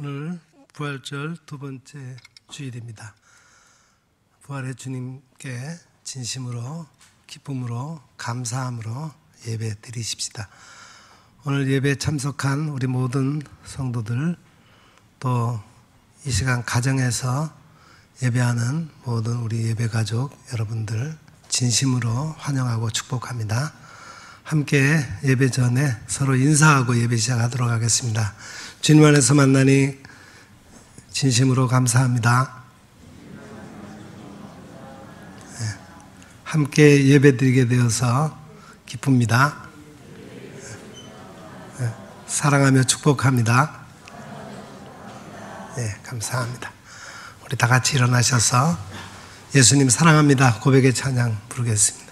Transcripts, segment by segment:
오늘 부활절 두 번째 주일입니다. 부활의 주님께 진심으로 기쁨으로 감사함으로 예배 드리십시다. 오늘 예배에 참석한 우리 모든 성도들, 또 이 시간 가정에서 예배하는 모든 우리 예배 가족 여러분들 진심으로 환영하고 축복합니다. 함께 예배 전에 서로 인사하고 예배 시작하도록 하겠습니다. 주님 안에서 만나니 진심으로 감사합니다. 함께 예배 드리게 되어서 기쁩니다. 사랑하며 축복합니다. 감사합니다. 우리 다 같이 일어나셔서 예수님 사랑합니다 고백의 찬양 부르겠습니다.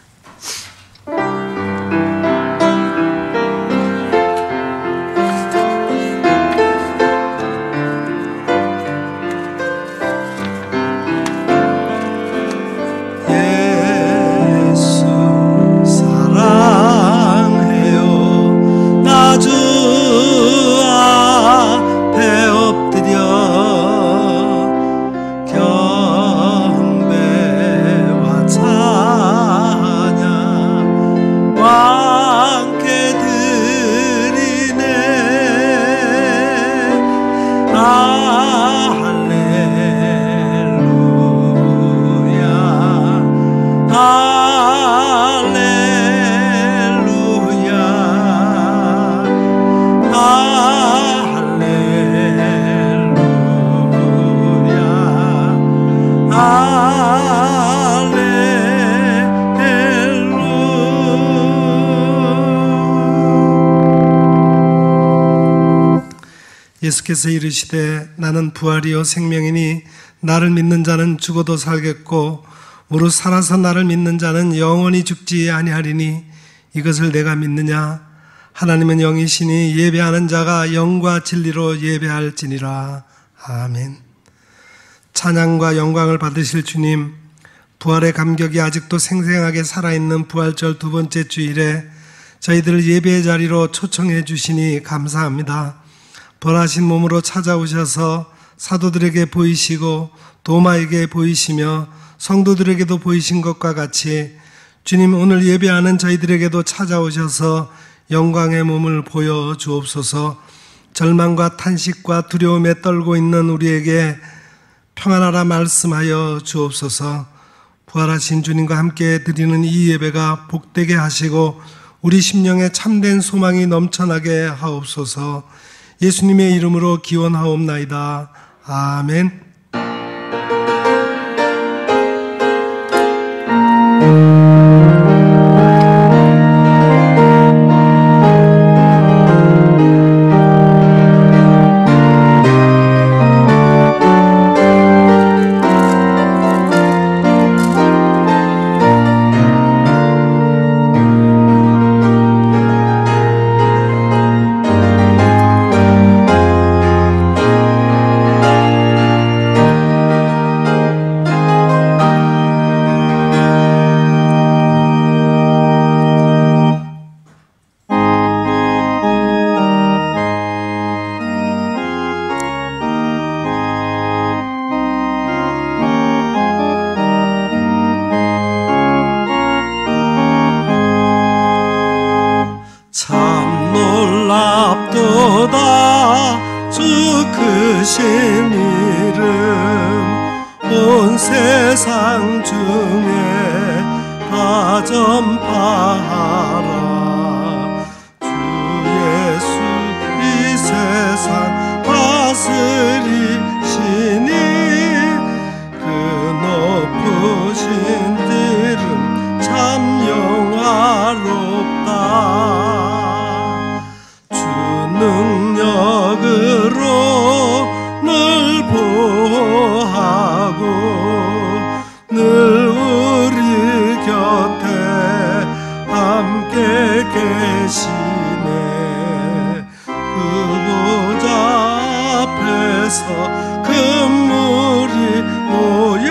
예수께서 이르시되 나는 부활이요 생명이니 나를 믿는 자는 죽어도 살겠고 무릇 살아서 나를 믿는 자는 영원히 죽지 아니하리니 이것을 내가 믿느냐? 하나님은 영이시니 예배하는 자가 영과 진리로 예배할지니라. 아멘. 찬양과 영광을 받으실 주님, 부활의 감격이 아직도 생생하게 살아있는 부활절 두 번째 주일에 저희들을 예배의 자리로 초청해 주시니 감사합니다. 벌하신 몸으로 찾아오셔서 사도들에게 보이시고 도마에게 보이시며 성도들에게도 보이신 것과 같이 주님 오늘 예배하는 저희들에게도 찾아오셔서 영광의 몸을 보여 주옵소서. 절망과 탄식과 두려움에 떨고 있는 우리에게 평안하라 말씀하여 주옵소서. 부활하신 주님과 함께 드리는 이 예배가 복되게 하시고 우리 심령에 참된 소망이 넘쳐나게 하옵소서. 예수님의 이름으로 기원하옵나이다. 아멘. 세상 중에 다 전파하라. 주 예수 이 세상 다스리시니 그 높으신 들은 참 영화롭다. 주 능력으로 늘 보호하고 늘 우리 곁에 함께 계시네. 그 보좌 앞에서 금물이 모여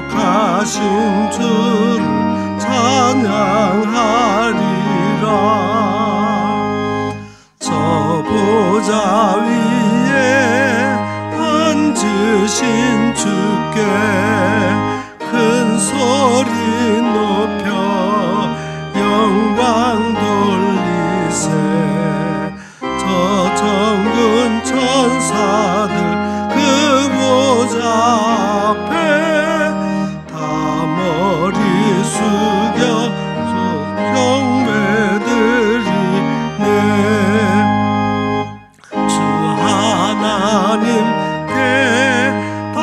구속하신 주를 찬양하리라. 저 보좌 보좌 위에 앉으신 주께 큰 소리 높여 영광 돌리세. 저 정군 천사들 그 보좌 앞에 다 머리 숙여 경배드리네. 주 하나님께 다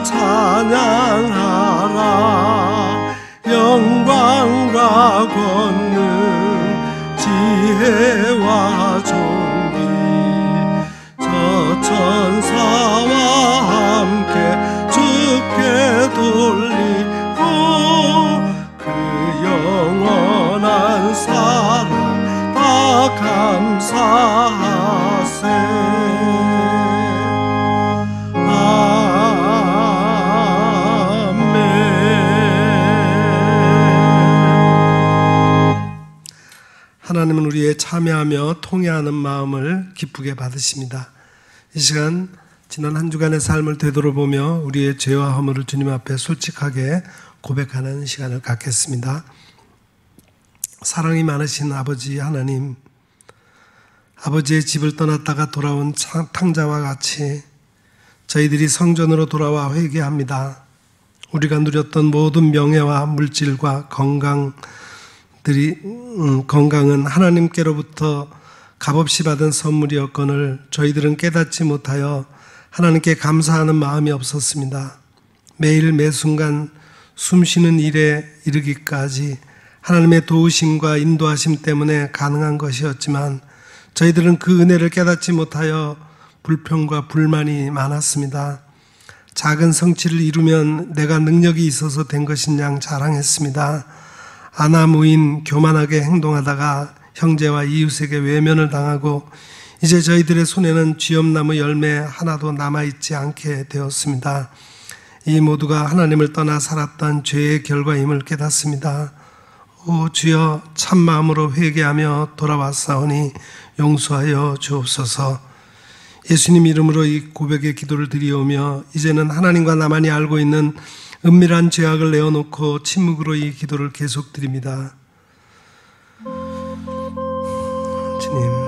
찬양하라. 영광과 권능 지혜와 존귀 저 천사와 함께 주께 돌리고 그 영원한 사랑 다 감사하세. 하나님은 우리의 참여하며 통회하는 마음을 기쁘게 받으십니다. 이 시간 지난 한 주간의 삶을 되돌아보며 우리의 죄와 허물을 주님 앞에 솔직하게 고백하는 시간을 갖겠습니다. 사랑이 많으신 아버지 하나님, 아버지의 집을 떠났다가 돌아온 탕자와 같이 저희들이 성전으로 돌아와 회개합니다. 우리가 누렸던 모든 명예와 물질과 건강은 하나님께로부터 값없이 받은 선물이었거늘 저희들은 깨닫지 못하여 하나님께 감사하는 마음이 없었습니다. 매일 매순간 숨쉬는 일에 이르기까지 하나님의 도우심과 인도하심 때문에 가능한 것이었지만 저희들은 그 은혜를 깨닫지 못하여 불평과 불만이 많았습니다. 작은 성취를 이루면 내가 능력이 있어서 된 것인 양 자랑했습니다. 아나무인 교만하게 행동하다가 형제와 이웃에게 외면을 당하고 이제 저희들의 손에는 쥐엄나무 열매 하나도 남아있지 않게 되었습니다. 이 모두가 하나님을 떠나 살았던 죄의 결과임을 깨닫습니다. 오 주여, 참마음으로 회개하며 돌아왔사오니 용서하여 주옵소서. 예수님 이름으로 이 고백의 기도를 드리오며 이제는 하나님과 나만이 알고 있는 은밀한 죄악을 내어놓고 침묵으로 이 기도를 계속 드립니다. 주님,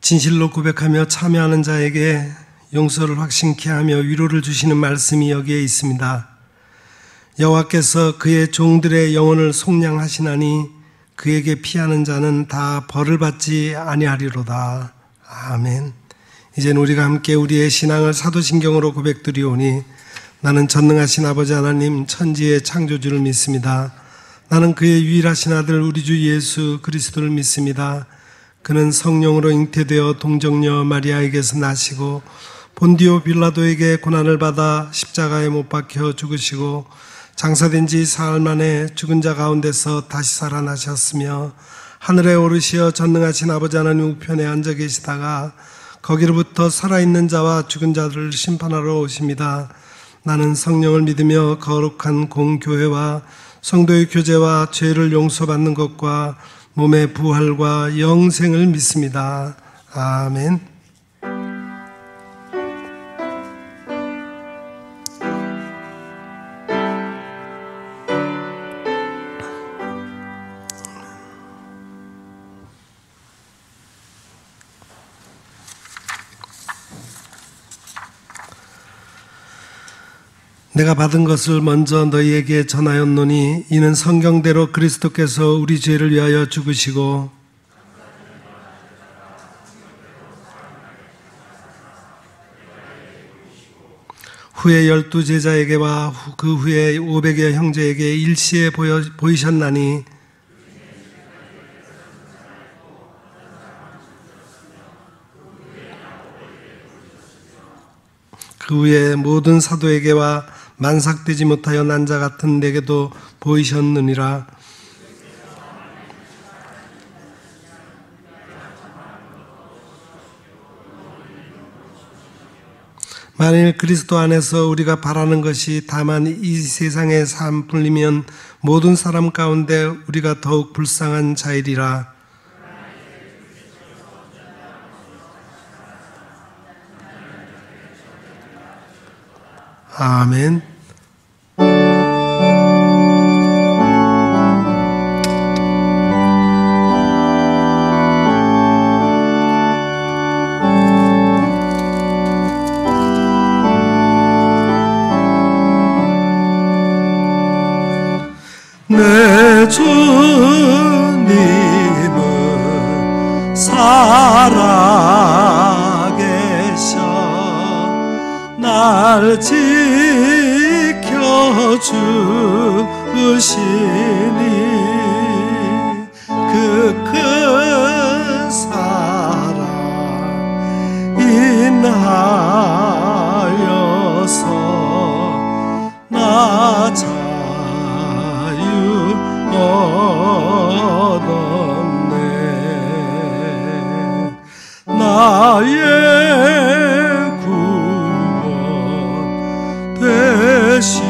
진실로 고백하며 참여하는 자에게 용서를 확신케 하며 위로를 주시는 말씀이 여기에 있습니다. 여호와께서 그의 종들의 영혼을 속량하시나니 그에게 피하는 자는 다 벌을 받지 아니하리로다. 아멘. 이제는 우리가 함께 우리의 신앙을 사도신경으로 고백드리오니 나는 전능하신 아버지 하나님 천지의 창조주를 믿습니다. 나는 그의 유일하신 아들 우리 주 예수 그리스도를 믿습니다. 그는 성령으로 잉태되어 동정녀 마리아에게서 나시고 본디오 빌라도에게 고난을 받아 십자가에 못 박혀 죽으시고 장사된 지 사흘 만에 죽은 자 가운데서 다시 살아나셨으며 하늘에 오르시어 전능하신 아버지 하나님 우편에 앉아 계시다가 거기로부터 살아있는 자와 죽은 자들을 심판하러 오십니다. 나는 성령을 믿으며 거룩한 공교회와 성도의 교제와 죄를 용서받는 것과 몸의 부활과 영생을 믿습니다. 아멘. 내가 받은 것을 먼저 너희에게 전하였노니 이는 성경대로 그리스도께서 우리 죄를 위하여 죽으시고 후에 12 제자에게와 그 후에 500여 형제에게 일시에 보이셨나니 그 후에 모든 사도에게와 만삭되지 못하여 난 자 같은 내게도 보이셨느니라. 만일 그리스도 안에서 우리가 바라는 것이 다만 이 세상의 삶뿐이면 모든 사람 가운데 우리가 더욱 불쌍한 자이리라. 아멘. 내 주님은 살아계셔 날 지켜주시니 그 큰 사랑 인하여서 나 얻었네. 나의 구원 되신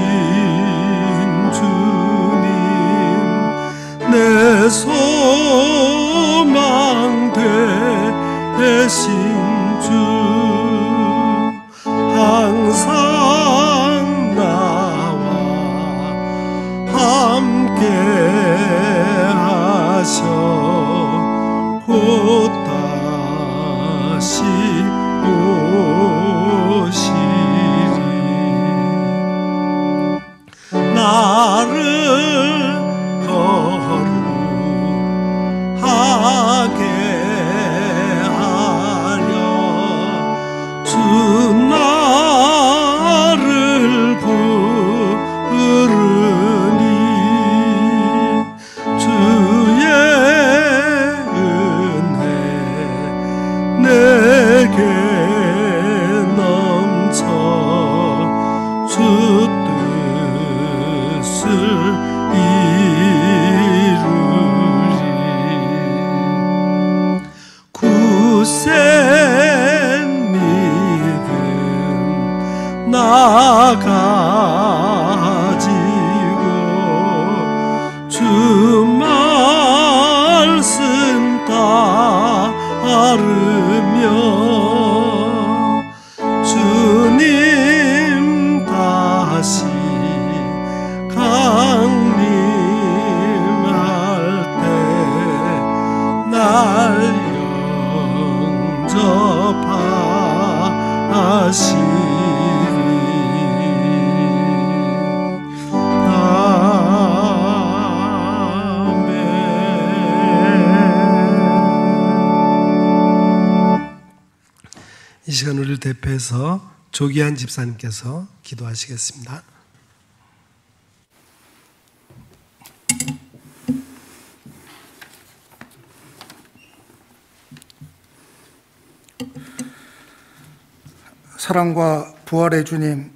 주님 내 소망 되신 주 항상 나와 함께 하셔 곧 다시 오시리. 나를 거룩하게 하려 주 나를 부르니 주의 은혜 내게 넘쳐 주 뜻을 이루리. 굳센 믿음 나가지고 주 말씀 따르며 주님 다시 강림할 때 날 영접하시리. 이 시간 우리를 대표해서 조기한 집사님께서 기도하시겠습니다. 사랑과 부활의 주님,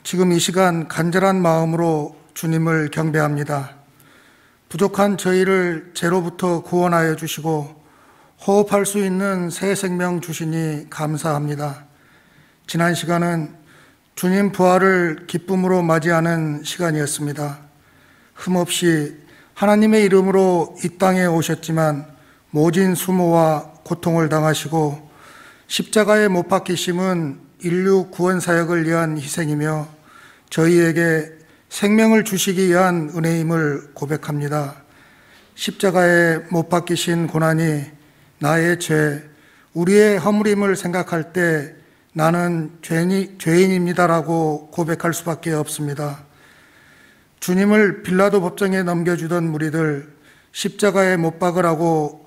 지금 이 시간 간절한 마음으로 주님을 경배합니다. 부족한 저희를 죄로부터 구원하여 주시고 호흡할 수 있는 새 생명 주시니 감사합니다. 지난 시간은 주님 부활을 기쁨으로 맞이하는 시간이었습니다. 흠없이 하나님의 이름으로 이 땅에 오셨지만 모진 수모와 고통을 당하시고 십자가에 못 박히심은 인류 구원 사역을 위한 희생이며 저희에게 생명을 주시기 위한 은혜임을 고백합니다. 십자가에 못 박히신 고난이 나의 죄, 우리의 허물임을 생각할 때 나는 죄인입니다라고 고백할 수밖에 없습니다. 주님을 빌라도 법정에 넘겨주던 무리들, 십자가에 못 박으라고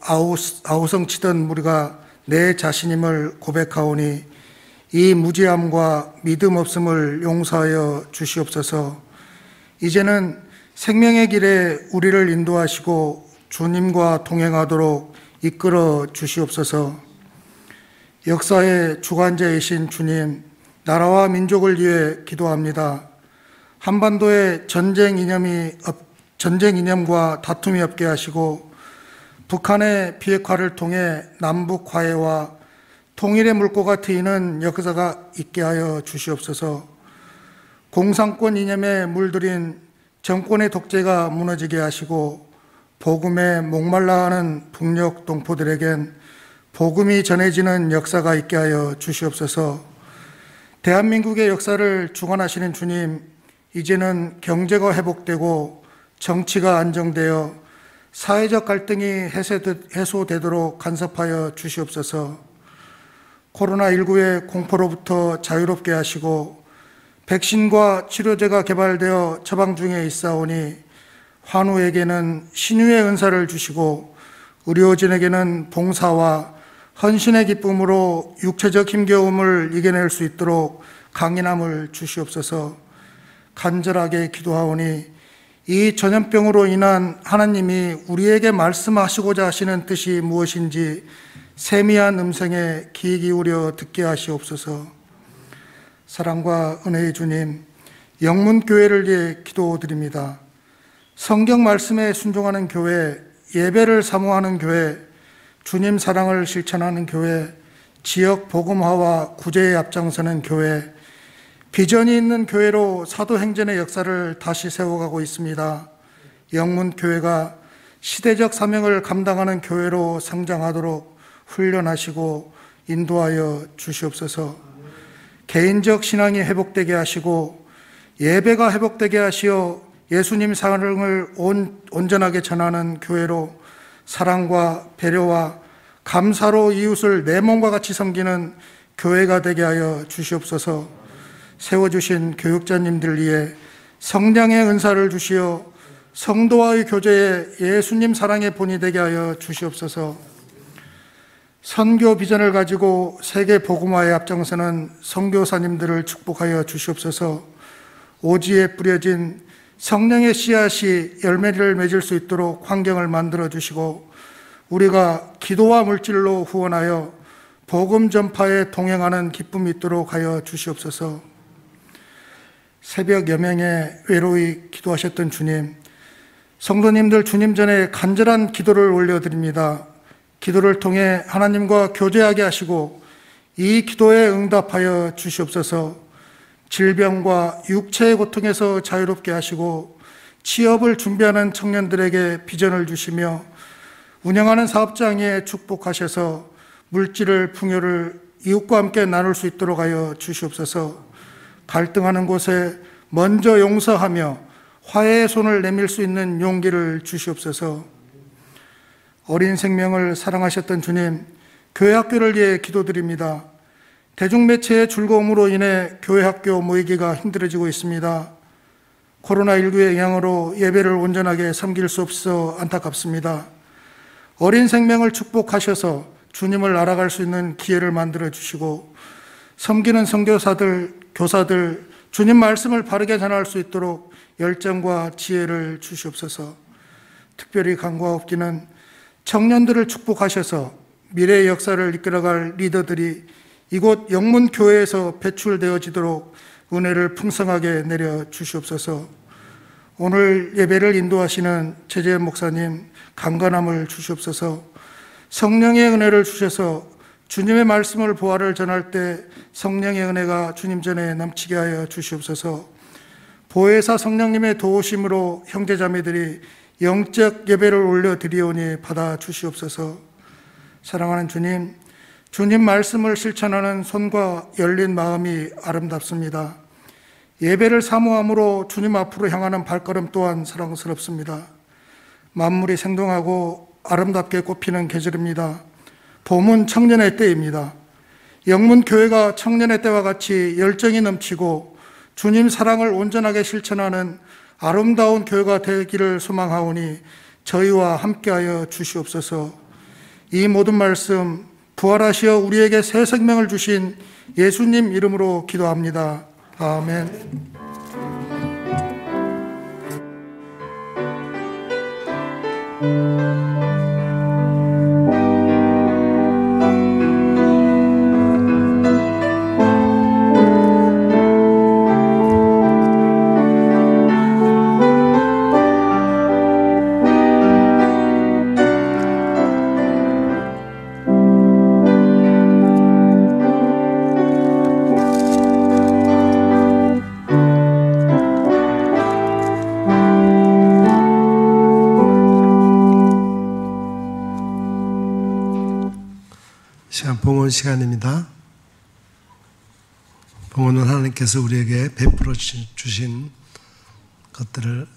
아우성치던 무리가 내 자신임을 고백하오니 이 무지함과 믿음 없음을 용서하여 주시옵소서. 이제는 생명의 길에 우리를 인도하시고 주님과 동행하도록 이끌어 주시옵소서. 역사의 주관자이신 주님, 나라와 민족을 위해 기도합니다. 한반도에 전쟁 이념과 다툼이 없게 하시고 북한의 비핵화를 통해 남북 화해와 통일의 물꼬가 트이는 역사가 있게 하여 주시옵소서. 공산권 이념에 물들인 정권의 독재가 무너지게 하시고 복음에 목말라하는 북녘 동포들에겐 복음이 전해지는 역사가 있게 하여 주시옵소서. 대한민국의 역사를 주관하시는 주님, 이제는 경제가 회복되고 정치가 안정되어 사회적 갈등이 해소되도록 간섭하여 주시옵소서. 코로나19의 공포로부터 자유롭게 하시고 백신과 치료제가 개발되어 처방 중에 있사오니 환우에게는 신유의 은사를 주시고 의료진에게는 봉사와 헌신의 기쁨으로 육체적 힘겨움을 이겨낼 수 있도록 강인함을 주시옵소서. 간절하게 기도하오니 이 전염병으로 인한 하나님이 우리에게 말씀하시고자 하시는 뜻이 무엇인지 세미한 음성에 귀 기울여 듣게 하시옵소서. 사랑과 은혜의 주님, 영문교회를 위해 기도드립니다. 성경 말씀에 순종하는 교회, 예배를 사모하는 교회, 주님 사랑을 실천하는 교회, 지역 복음화와 구제에 앞장서는 교회, 비전이 있는 교회로 사도행전의 역사를 다시 세워가고 있습니다. 영문교회가 시대적 사명을 감당하는 교회로 성장하도록 훈련하시고 인도하여 주시옵소서. 개인적 신앙이 회복되게 하시고 예배가 회복되게 하시어 예수님 사랑을 온전하게 전하는 교회로 사랑과 배려와 감사로 이웃을 내 몸과 같이 섬기는 교회가 되게 하여 주시옵소서. 세워주신 교육자님들 위해 성령의 은사를 주시어 성도와의 교제에 예수님 사랑의 본이 되게 하여 주시옵소서. 선교 비전을 가지고 세계 복음화에 앞장서는 선교사님들을 축복하여 주시옵소서. 오지에 뿌려진 성령의 씨앗이 열매를 맺을 수 있도록 환경을 만들어 주시고 우리가 기도와 물질로 후원하여 복음 전파에 동행하는 기쁨이 있도록 하여 주시옵소서. 새벽 여명에 외로이 기도하셨던 주님, 성도님들 주님 전에 간절한 기도를 올려드립니다. 기도를 통해 하나님과 교제하게 하시고 이 기도에 응답하여 주시옵소서. 질병과 육체의 고통에서 자유롭게 하시고 취업을 준비하는 청년들에게 비전을 주시며 운영하는 사업장에 축복하셔서 물질을 풍요를 이웃과 함께 나눌 수 있도록 하여 주시옵소서. 갈등하는 곳에 먼저 용서하며 화해의 손을 내밀 수 있는 용기를 주시옵소서. 어린 생명을 사랑하셨던 주님, 교회 학교를 위해 기도드립니다. 대중매체의 즐거움으로 인해 교회 학교 모이기가 힘들어지고 있습니다. 코로나19의 영향으로 예배를 온전하게 섬길 수 없어 안타깝습니다. 어린 생명을 축복하셔서 주님을 알아갈 수 있는 기회를 만들어 주시고 섬기는 선교사들, 교사들 주님 말씀을 바르게 전할 수 있도록 열정과 지혜를 주시옵소서. 특별히 간과없기는 청년들을 축복하셔서 미래의 역사를 이끌어갈 리더들이 이곳 영문교회에서 배출되어지도록 은혜를 풍성하게 내려 주시옵소서. 오늘 예배를 인도하시는 최재현 목사님 강건함을 주시옵소서. 성령의 은혜를 주셔서 주님의 말씀을 보화를 전할 때 성령의 은혜가 주님 전에 넘치게 하여 주시옵소서. 보혜사 성령님의 도우심으로 형제자매들이 영적 예배를 올려드리오니 받아 주시옵소서. 사랑하는 주님, 주님 말씀을 실천하는 손과 열린 마음이 아름답습니다. 예배를 사모함으로 주님 앞으로 향하는 발걸음 또한 사랑스럽습니다. 만물이 생동하고 아름답게 꽃피는 계절입니다. 봄은 청년의 때입니다. 영문교회가 청년의 때와 같이 열정이 넘치고 주님 사랑을 온전하게 실천하는 아름다운 교회가 되기를 소망하오니 저희와 함께하여 주시옵소서. 이 모든 말씀 부활하시어 우리에게 새 생명을 주신 예수님 이름으로 기도합니다. 아멘. 봉헌 시간입니다. 봉헌은 하나님께서 우리에게 베풀어 주신 것들을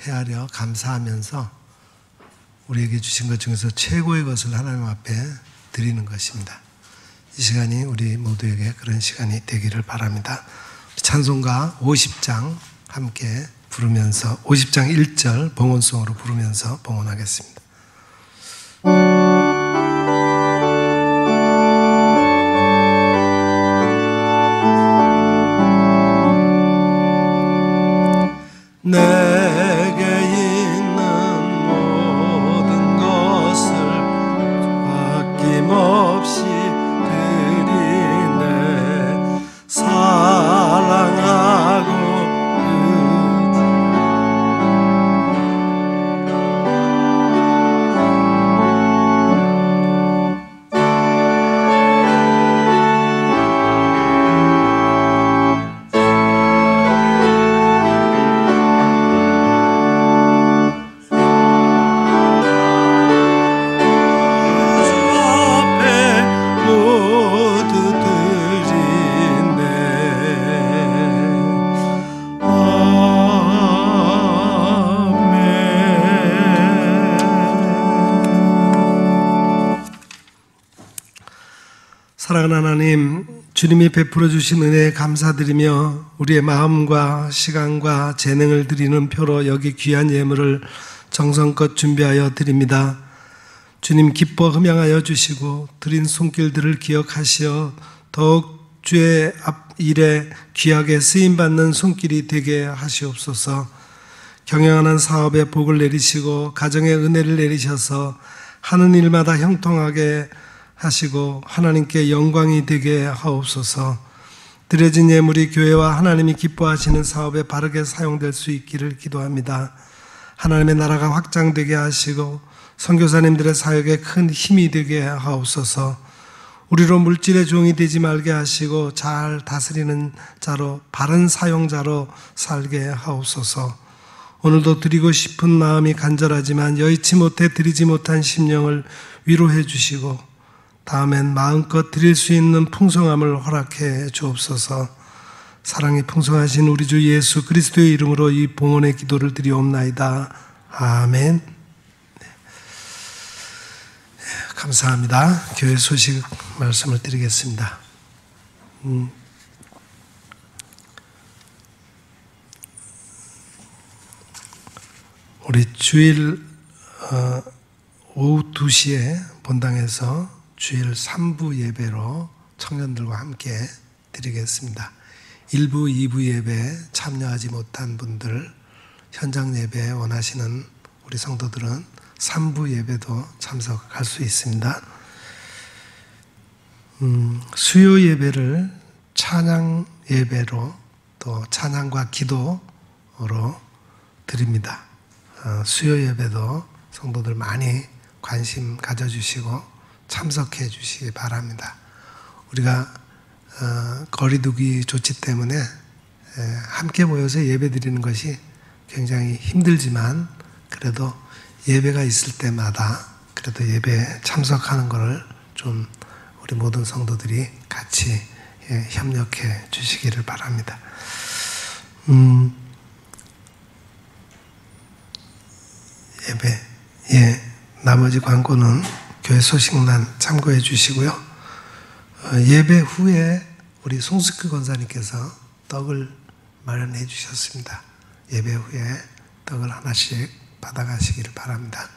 헤아려 감사하면서 우리에게 주신 것 중에서 최고의 것을 하나님 앞에 드리는 것입니다. 이 시간이 우리 모두에게 그런 시간이 되기를 바랍니다. 찬송가 50장 함께 부르면서 50장 1절 봉헌송으로 부르면서 봉헌하겠습니다. 내게 있는 모든 것을 아낌없이 드리네. 사랑하고 사랑하는 하나님, 주님이 베풀어 주신 은혜에 감사드리며 우리의 마음과 시간과 재능을 드리는 표로 여기 귀한 예물을 정성껏 준비하여 드립니다. 주님 기뻐 흠양하여 주시고 드린 손길들을 기억하시어 더욱 주의 일에 귀하게 쓰임받는 손길이 되게 하시옵소서. 경영하는 사업에 복을 내리시고 가정에 은혜를 내리셔서 하는 일마다 형통하게 하시고 하나님께 영광이 되게 하옵소서. 드려진 예물이 교회와 하나님이 기뻐하시는 사업에 바르게 사용될 수 있기를 기도합니다. 하나님의 나라가 확장되게 하시고 선교사님들의 사역에 큰 힘이 되게 하옵소서. 우리로 물질의 종이 되지 말게 하시고 잘 다스리는 자로, 바른 사용자로 살게 하옵소서. 오늘도 드리고 싶은 마음이 간절하지만 여의치 못해 드리지 못한 심령을 위로해 주시고 다음엔 마음껏 드릴 수 있는 풍성함을 허락해 주옵소서. 사랑이 풍성하신 우리 주 예수 그리스도의 이름으로 이 봉헌의 기도를 드리옵나이다. 아멘. 네. 감사합니다. 교회 소식 말씀을 드리겠습니다. 우리 주일 오후 2시에 본당에서 주일 3부 예배로 청년들과 함께 드리겠습니다. 1부, 2부 예배에 참여하지 못한 분들, 현장 예배에 원하시는 우리 성도들은 3부 예배도 참석할 수 있습니다. 수요 예배를 찬양 예배로 또 찬양과 기도로 드립니다. 수요 예배도 성도들 많이 관심 가져주시고 참석해 주시기 바랍니다. 우리가 거리두기 조치 때문에 함께 모여서 예배 드리는 것이 굉장히 힘들지만 그래도 예배가 있을 때마다 그래도 예배에 참석하는 것을 좀 우리 모든 성도들이 같이 협력해 주시기를 바랍니다. 예배, 나머지 광고는 교회 소식란 참고해 주시고요. 예배 후에 우리 송숙규 권사님께서 떡을 마련해 주셨습니다. 예배 후에 떡을 하나씩 받아가시기를 바랍니다.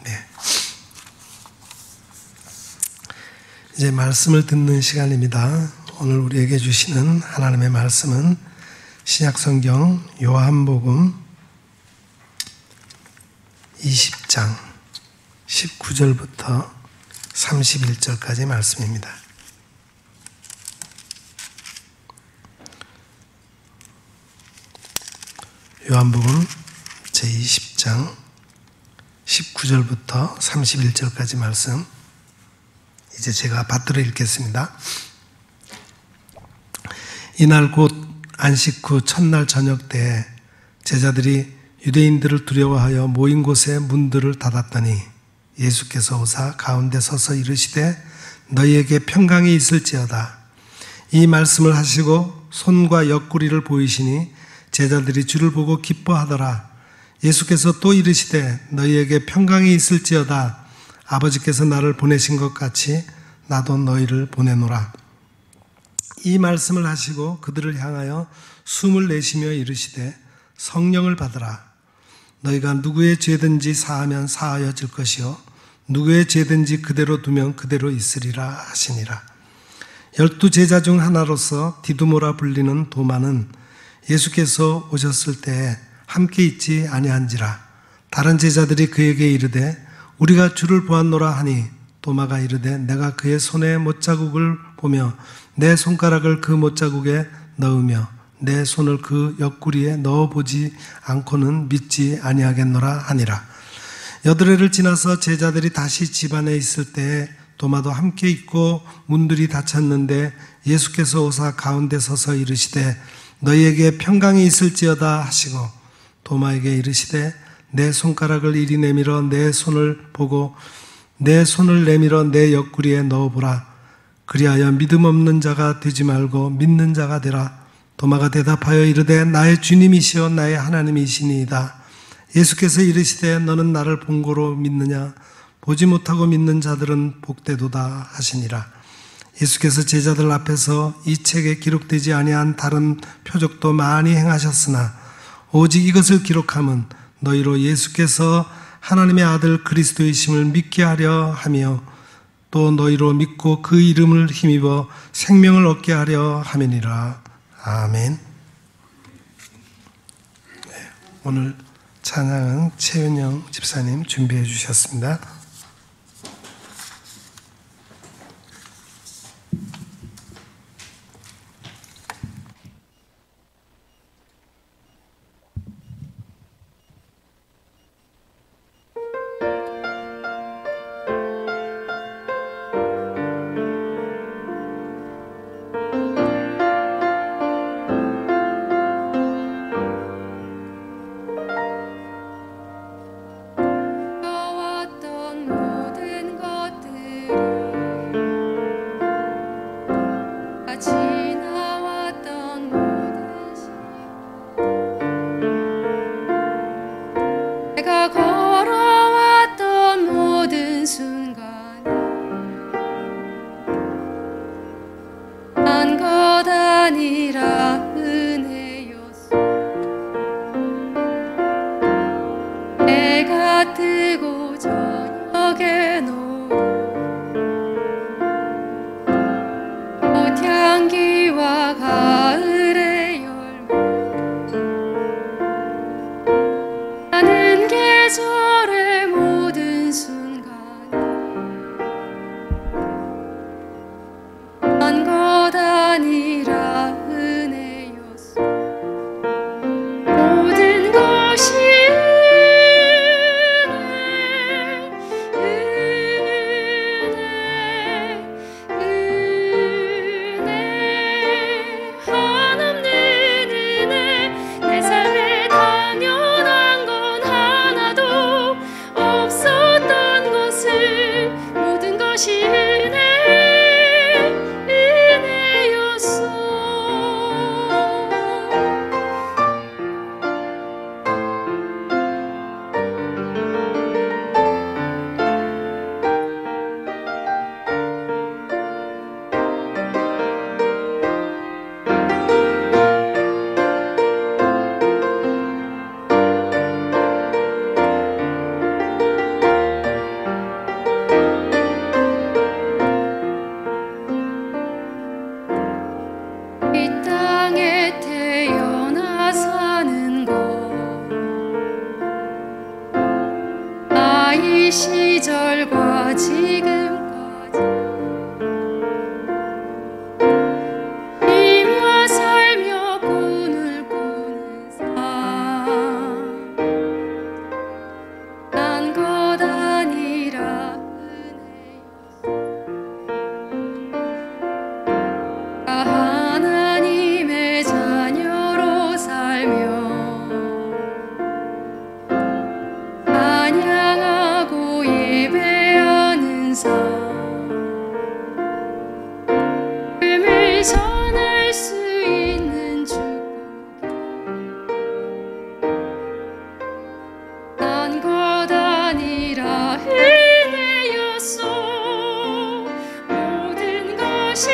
네. 이제 말씀을 듣는 시간입니다. 오늘 우리에게 주시는 하나님의 말씀은 신약성경 요한복음 20장 19절부터 31절까지 말씀입니다. 요한복음 제20장 19절부터 31절까지 말씀, 이제 제가 받들어 읽겠습니다. 이날 곧 안식 후 첫날 저녁 때에 제자들이 유대인들을 두려워하여 모인 곳에 문들을 닫았더니 예수께서 오사 가운데 서서 이르시되 너희에게 평강이 있을지어다. 이 말씀을 하시고 손과 옆구리를 보이시니 제자들이 주를 보고 기뻐하더라. 예수께서 또 이르시되 너희에게 평강이 있을지어다. 아버지께서 나를 보내신 것 같이 나도 너희를 보내노라. 이 말씀을 하시고 그들을 향하여 숨을 내쉬며 이르시되 성령을 받으라. 너희가 누구의 죄든지 사하면 사하여질 것이요 누구의 죄든지 그대로 두면 그대로 있으리라 하시니라. 12 제자 중 하나로서 디두모라 불리는 도마는 예수께서 오셨을 때에 함께 있지 아니한지라. 다른 제자들이 그에게 이르되 우리가 주를 보았노라 하니 도마가 이르되 내가 그의 손에 못자국을 보며 내 손가락을 그 못자국에 넣으며 내 손을 그 옆구리에 넣어보지 않고는 믿지 아니하겠노라 하니라. 여드레를 지나서 제자들이 다시 집안에 있을 때에 도마도 함께 있고 문들이 닫혔는데 예수께서 오사 가운데 서서 이르시되 너희에게 평강이 있을지어다 하시고 도마에게 이르시되 내 손가락을 이리 내밀어 내 손을 보고 내 손을 내밀어 내 옆구리에 넣어보라. 그리하여 믿음 없는 자가 되지 말고 믿는 자가 되라. 도마가 대답하여 이르되 나의 주님이시여 나의 하나님이시니이다. 예수께서 이르시되 너는 나를 본고로 믿느냐? 보지 못하고 믿는 자들은 복되도다 하시니라. 예수께서 제자들 앞에서 이 책에 기록되지 아니한 다른 표적도 많이 행하셨으나 오직 이것을 기록함은 너희로 예수께서 하나님의 아들 그리스도이심을 믿게 하려 하며 또 너희로 믿고 그 이름을 힘입어 생명을 얻게 하려 함이니라. 아멘. 네, 오늘 찬양은 최은영 집사님 준비해 주셨습니다. 떠왔던 이 땅에 태어나 사는 것, 아이 시절과 지금까지 쉬며 살며 꿈을 꾸는 삶, 난 것 아니라 하나님의 자녀로 살며 찬양하고 예배하는 삶, 꿈을 전할 수 있는 축복, 난 것 아니라 은혜였소. 모든 것이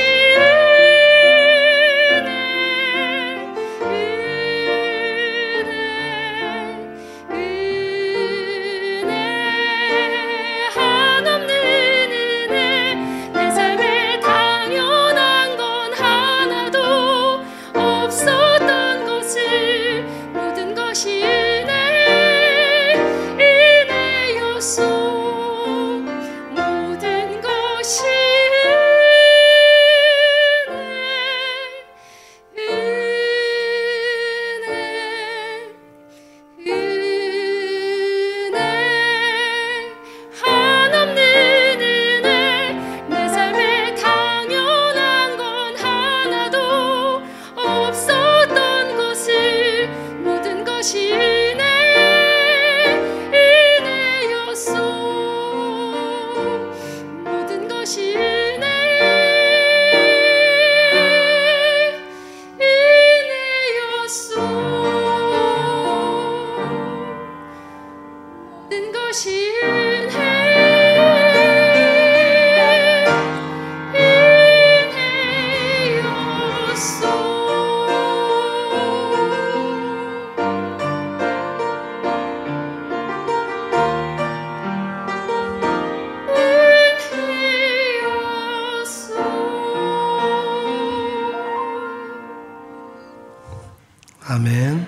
아멘.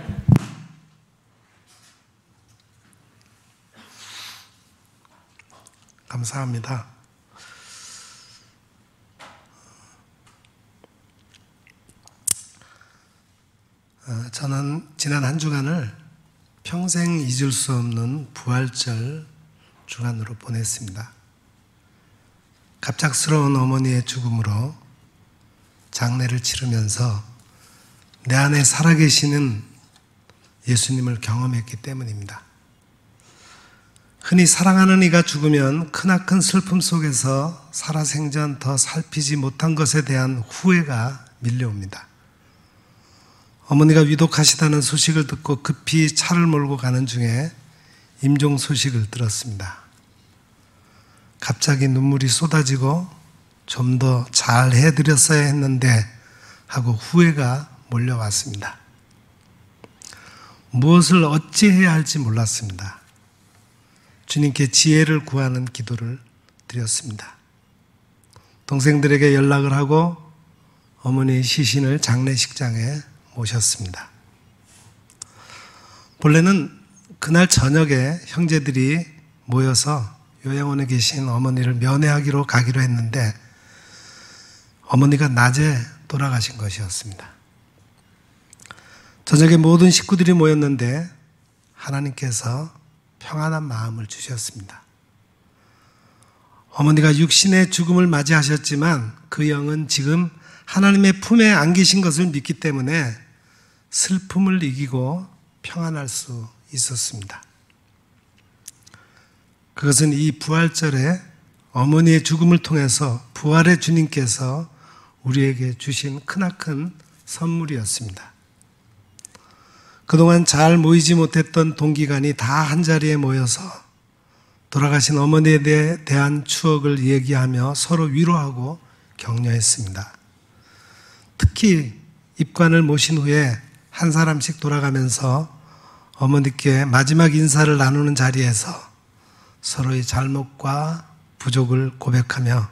감사합니다. 저는 지난 한 주간을 평생 잊을 수 없는 부활절 주간으로 보냈습니다. 갑작스러운 어머니의 죽음으로 장례를 치르면서 내 안에 살아계시는 예수님을 경험했기 때문입니다. 흔히 사랑하는 이가 죽으면 크나큰 슬픔 속에서 살아생전 더 살피지 못한 것에 대한 후회가 밀려옵니다. 어머니가 위독하시다는 소식을 듣고 급히 차를 몰고 가는 중에 임종 소식을 들었습니다. 갑자기 눈물이 쏟아지고 좀 더 잘 해드렸어야 했는데 하고 후회가 몰려왔습니다. 무엇을 어찌해야 할지 몰랐습니다. 주님께 지혜를 구하는 기도를 드렸습니다. 동생들에게 연락을 하고 어머니의 시신을 장례식장에 모셨습니다. 본래는 그날 저녁에 형제들이 모여서 요양원에 계신 어머니를 면회하기로 가기로 했는데 어머니가 낮에 돌아가신 것이었습니다. 저녁에 모든 식구들이 모였는데 하나님께서 평안한 마음을 주셨습니다. 어머니가 육신의 죽음을 맞이하셨지만 그 영은 지금 하나님의 품에 안기신 것을 믿기 때문에 슬픔을 이기고 평안할 수 있었습니다. 그것은 이 부활절에 어머니의 죽음을 통해서 부활의 주님께서 우리에게 주신 크나큰 선물이었습니다. 그동안 잘 모이지 못했던 동기간이 다 한자리에 모여서 돌아가신 어머니에 대한 추억을 얘기하며 서로 위로하고 격려했습니다. 특히 입관을 모신 후에 한 사람씩 돌아가면서 어머니께 마지막 인사를 나누는 자리에서 서로의 잘못과 부족을 고백하며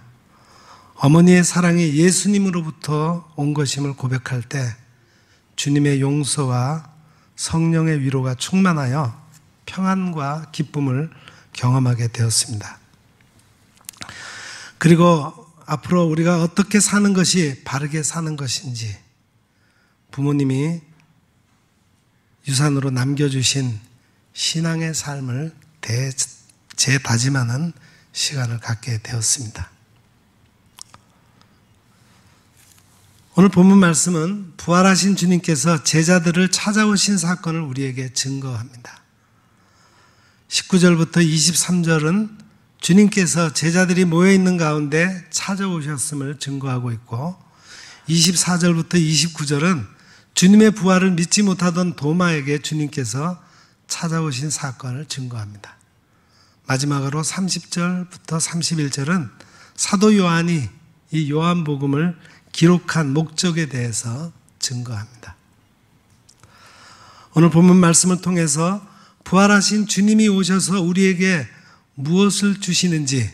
어머니의 사랑이 예수님으로부터 온 것임을 고백할 때 주님의 용서와 성령의 위로가 충만하여 평안과 기쁨을 경험하게 되었습니다. 그리고 앞으로 우리가 어떻게 사는 것이 바르게 사는 것인지 부모님이 유산으로 남겨주신 신앙의 삶을 재다짐하는 시간을 갖게 되었습니다. 오늘 본문 말씀은 부활하신 주님께서 제자들을 찾아오신 사건을 우리에게 증거합니다. 19절부터 23절은 주님께서 제자들이 모여있는 가운데 찾아오셨음을 증거하고 있고 24절부터 29절은 주님의 부활을 믿지 못하던 도마에게 주님께서 찾아오신 사건을 증거합니다. 마지막으로 30절부터 31절은 사도 요한이 이 요한복음을 기록한 목적에 대해서 증거합니다. 오늘 본문 말씀을 통해서 부활하신 주님이 오셔서 우리에게 무엇을 주시는지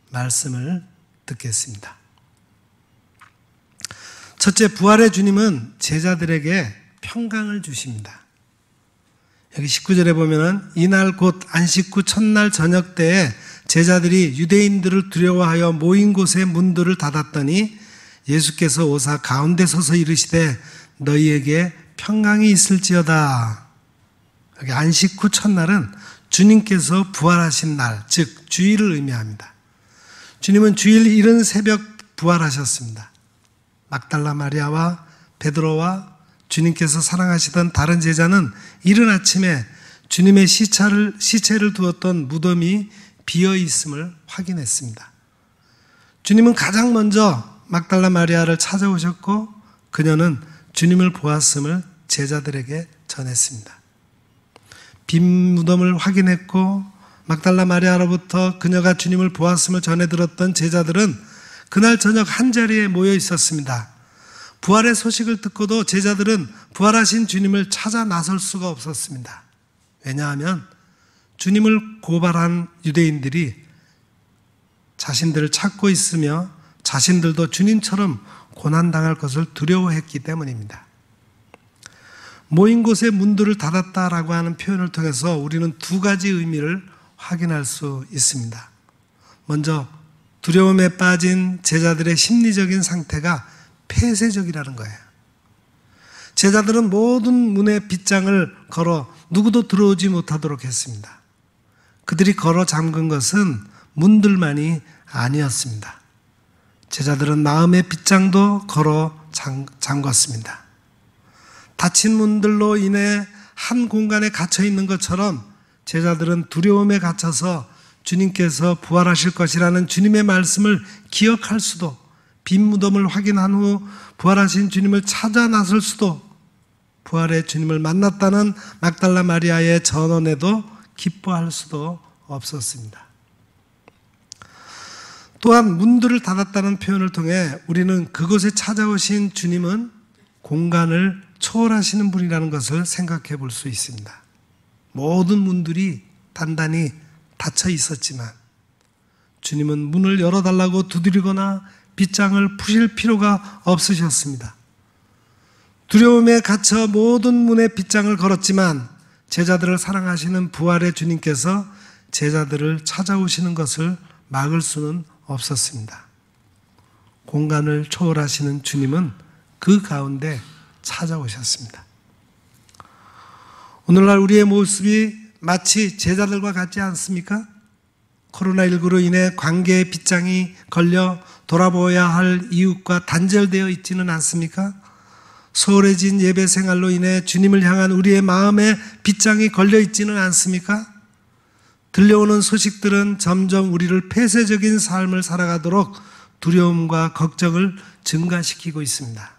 말씀을 듣겠습니다. 첫째, 부활의 주님은 제자들에게 평강을 주십니다. 여기 19절에 보면은 이날 곧 안식 후 첫날 저녁 때에 제자들이 유대인들을 두려워하여 모인 곳의 문들을 닫았더니 예수께서 오사 가운데 서서 이르시되 너희에게 평강이 있을지어다. 여기 안식 후 첫날은 주님께서 부활하신 날, 즉 주일을 의미합니다. 주님은 주일 이른 새벽 부활하셨습니다. 막달라 마리아와 베드로와 주님께서 사랑하시던 다른 제자는 이른 아침에 주님의 시체를 두었던 무덤이 비어 있음을 확인했습니다. 주님은 가장 먼저 막달라 마리아를 찾아오셨고 그녀는 주님을 보았음을 제자들에게 전했습니다. 빈 무덤을 확인했고 막달라 마리아로부터 그녀가 주님을 보았음을 전해 들었던 제자들은 그날 저녁 한자리에 모여 있었습니다. 부활의 소식을 듣고도 제자들은 부활하신 주님을 찾아 나설 수가 없었습니다. 왜냐하면 주님을 고발한 유대인들이 자신들을 찾고 있으며 자신들도 주님처럼 고난당할 것을 두려워했기 때문입니다. 모인 곳에 문들을 닫았다라고 하는 표현을 통해서 우리는 두 가지 의미를 확인할 수 있습니다. 먼저 두려움에 빠진 제자들의 심리적인 상태가 폐쇄적이라는 거예요. 제자들은 모든 문의 빗장을 걸어 누구도 들어오지 못하도록 했습니다. 그들이 걸어 잠근 것은 문들만이 아니었습니다. 제자들은 마음의 빗장도 걸어 잠갔습니다. 닫힌 문들로 인해 한 공간에 갇혀 있는 것처럼 제자들은 두려움에 갇혀서 주님께서 부활하실 것이라는 주님의 말씀을 기억할 수도, 빈 무덤을 확인한 후 부활하신 주님을 찾아 나설 수도, 부활의 주님을 만났다는 막달라 마리아의 전언에도 기뻐할 수도 없었습니다. 또한 문들을 닫았다는 표현을 통해 우리는 그곳에 찾아오신 주님은 공간을 초월하시는 분이라는 것을 생각해 볼 수 있습니다. 모든 문들이 단단히 닫혀 있었지만 주님은 문을 열어달라고 두드리거나 빗장을 푸실 필요가 없으셨습니다. 두려움에 갇혀 모든 문에 빗장을 걸었지만 제자들을 사랑하시는 부활의 주님께서 제자들을 찾아오시는 것을 막을 수는 없었습니다. 공간을 초월하시는 주님은 그 가운데 찾아오셨습니다. 오늘날 우리의 모습이 마치 제자들과 같지 않습니까? 코로나19로 인해 관계의 빗장이 걸려 돌아보아야 할 이웃과 단절되어 있지는 않습니까? 소홀해진 예배 생활로 인해 주님을 향한 우리의 마음에 빗장이 걸려 있지는 않습니까? 들려오는 소식들은 점점 우리를 폐쇄적인 삶을 살아가도록 두려움과 걱정을 증가시키고 있습니다.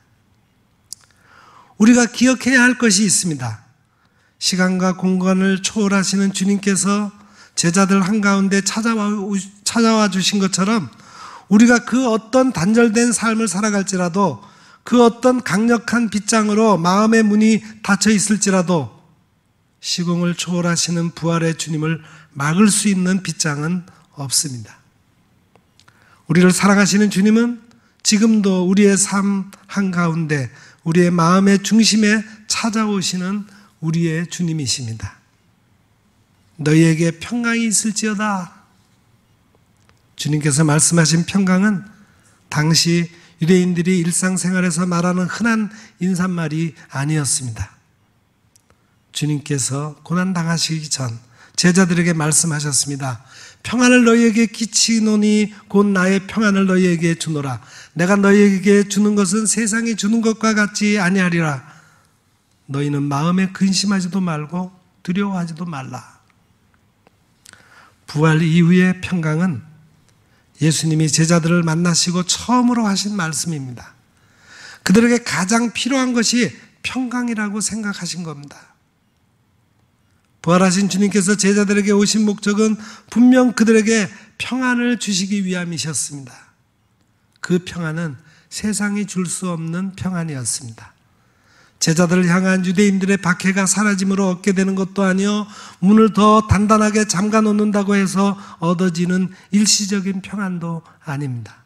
우리가 기억해야 할 것이 있습니다. 시간과 공간을 초월하시는 주님께서 제자들 한가운데 찾아와 주신 것처럼 우리가 그 어떤 단절된 삶을 살아갈지라도 그 어떤 강력한 빗장으로 마음의 문이 닫혀 있을지라도 시공을 초월하시는 부활의 주님을 막을 수 있는 빗장은 없습니다. 우리를 사랑하시는 주님은 지금도 우리의 삶 한가운데 우리의 마음의 중심에 찾아오시는 우리의 주님이십니다. 너희에게 평강이 있을지어다. 주님께서 말씀하신 평강은 당시 유대인들이 일상생활에서 말하는 흔한 인사말이 아니었습니다. 주님께서 고난당하시기 전 제자들에게 말씀하셨습니다. 평안을 너희에게 끼치노니 곧 나의 평안을 너희에게 주노라. 내가 너희에게 주는 것은 세상이 주는 것과 같지 아니하리라. 너희는 마음에 근심하지도 말고 두려워하지도 말라. 부활 이후의 평강은 예수님이 제자들을 만나시고 처음으로 하신 말씀입니다. 그들에게 가장 필요한 것이 평강이라고 생각하신 겁니다. 부활하신 주님께서 제자들에게 오신 목적은 분명 그들에게 평안을 주시기 위함이셨습니다. 그 평안은 세상이 줄 수 없는 평안이었습니다. 제자들을 향한 유대인들의 박해가 사라짐으로 얻게 되는 것도 아니요 문을 더 단단하게 잠가 놓는다고 해서 얻어지는 일시적인 평안도 아닙니다.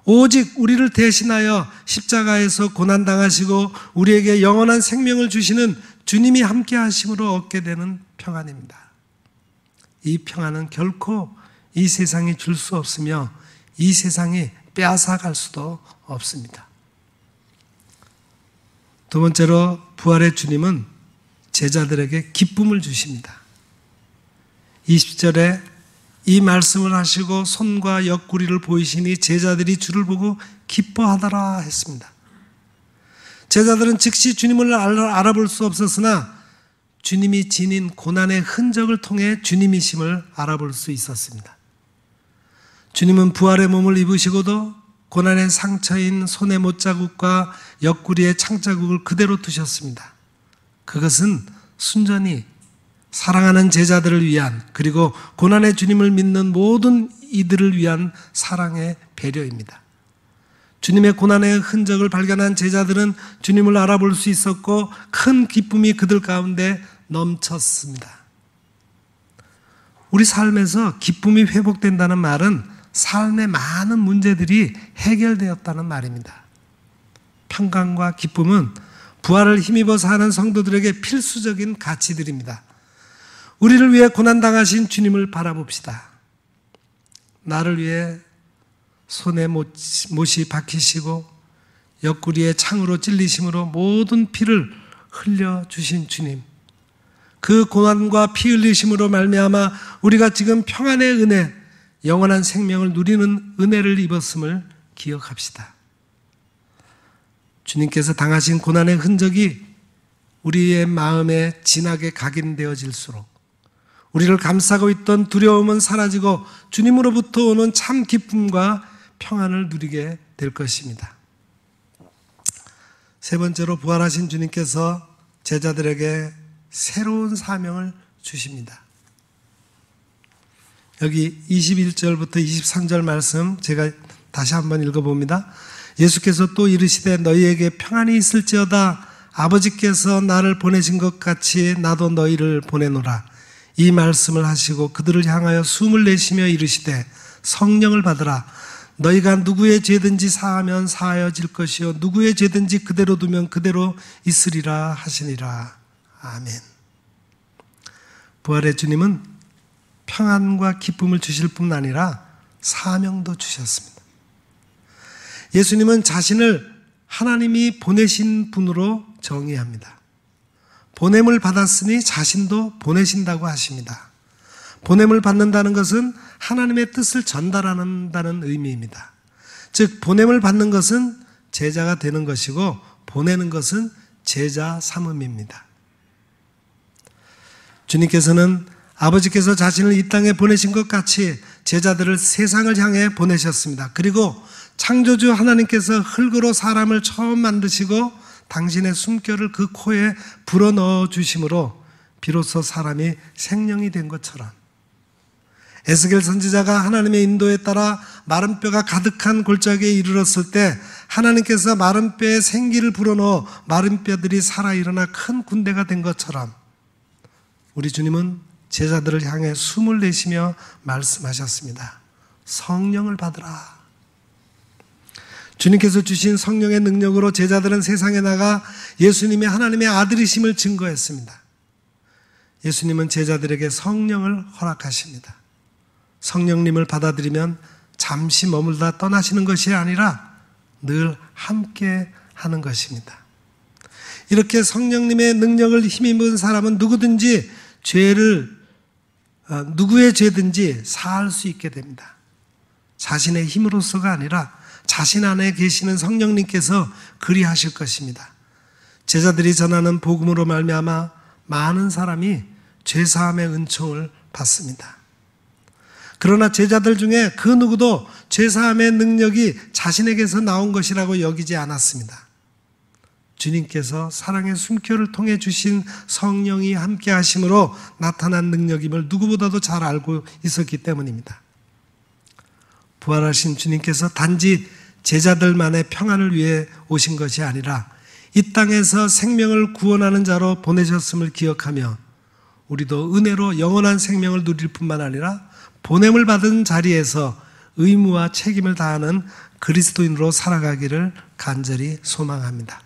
오직 우리를 대신하여 십자가에서 고난당하시고 우리에게 영원한 생명을 주시는 주님이 함께 하심으로 얻게 되는 평안입니다. 이 평안은 결코 이 세상이 줄 수 없으며 이 세상이 빼앗아갈 수도 없습니다. 두 번째로 부활의 주님은 제자들에게 기쁨을 주십니다. 20절에 이 말씀을 하시고 손과 옆구리를 보이시니 제자들이 주를 보고 기뻐하더라 했습니다. 제자들은 즉시 주님을 알아볼 수 없었으나 주님이 지닌 고난의 흔적을 통해 주님이심을 알아볼 수 있었습니다. 주님은 부활의 몸을 입으시고도 고난의 상처인 손의 못자국과 옆구리의 창자국을 그대로 두셨습니다. 그것은 순전히 사랑하는 제자들을 위한 그리고 고난의 주님을 믿는 모든 이들을 위한 사랑의 배려입니다. 주님의 고난의 흔적을 발견한 제자들은 주님을 알아볼 수 있었고 큰 기쁨이 그들 가운데 넘쳤습니다. 우리 삶에서 기쁨이 회복된다는 말은 삶의 많은 문제들이 해결되었다는 말입니다. 평강과 기쁨은 부활을 힘입어 사는 성도들에게 필수적인 가치들입니다. 우리를 위해 고난당하신 주님을 바라봅시다. 나를 위해 손에 못이 박히시고 옆구리에 창으로 찔리심으로 모든 피를 흘려주신 주님, 그 고난과 피 흘리심으로 말미암아 우리가 지금 평안의 은혜, 영원한 생명을 누리는 은혜를 입었음을 기억합시다. 주님께서 당하신 고난의 흔적이 우리의 마음에 진하게 각인되어질수록 우리를 감싸고 있던 두려움은 사라지고 주님으로부터 오는 참 기쁨과 평안을 누리게 될 것입니다. 세 번째로 부활하신 주님께서 제자들에게 새로운 사명을 주십니다. 여기 21절부터 23절 말씀 제가 다시 한번 읽어봅니다. 예수께서 또 이르시되 너희에게 평안이 있을지어다. 아버지께서 나를 보내신 것 같이 나도 너희를 보내노라. 이 말씀을 하시고 그들을 향하여 숨을 내쉬며 이르시되 성령을 받으라. 너희가 누구의 죄든지 사하면 사하여질 것이요 누구의 죄든지 그대로 두면 그대로 있으리라 하시니라. 아멘. 부활의 주님은 평안과 기쁨을 주실 뿐 아니라 사명도 주셨습니다. 예수님은 자신을 하나님이 보내신 분으로 정의합니다. 보냄을 받았으니 자신도 보내신다고 하십니다. 보냄을 받는다는 것은 하나님의 뜻을 전달한다는 의미입니다. 즉 보냄을 받는 것은 제자가 되는 것이고 보내는 것은 제자 삼음입니다. 주님께서는 아버지께서 자신을 이 땅에 보내신 것 같이 제자들을 세상을 향해 보내셨습니다. 그리고 창조주 하나님께서 흙으로 사람을 처음 만드시고 당신의 숨결을 그 코에 불어넣어 주심으로 비로소 사람이 생명이 된 것처럼 에스겔 선지자가 하나님의 인도에 따라 마른 뼈가 가득한 골짜기에 이르렀을 때 하나님께서 마른 뼈에 생기를 불어넣어 마른 뼈들이 살아 일어나 큰 군대가 된 것처럼 우리 주님은 제자들을 향해 숨을 내쉬며 말씀하셨습니다. 성령을 받으라. 주님께서 주신 성령의 능력으로 제자들은 세상에 나가 예수님이 하나님의 아들이심을 증거했습니다. 예수님은 제자들에게 성령을 허락하십니다. 성령님을 받아들이면 잠시 머물다 떠나시는 것이 아니라 늘 함께 하는 것입니다. 이렇게 성령님의 능력을 힘입은 사람은 누구든지 누구의 죄든지 사할 수 있게 됩니다. 자신의 힘으로서가 아니라 자신 안에 계시는 성령님께서 그리하실 것입니다. 제자들이 전하는 복음으로 말미암아 많은 사람이 죄사함의 은총을 받습니다. 그러나 제자들 중에 그 누구도 죄사함의 능력이 자신에게서 나온 것이라고 여기지 않았습니다. 주님께서 사랑의 숨결을 통해 주신 성령이 함께 하심으로 나타난 능력임을 누구보다도 잘 알고 있었기 때문입니다. 부활하신 주님께서 단지 제자들만의 평안을 위해 오신 것이 아니라 이 땅에서 생명을 구원하는 자로 보내셨음을 기억하며 우리도 은혜로 영원한 생명을 누릴 뿐만 아니라 보냄을 받은 자리에서 의무와 책임을 다하는 그리스도인으로 살아가기를 간절히 소망합니다.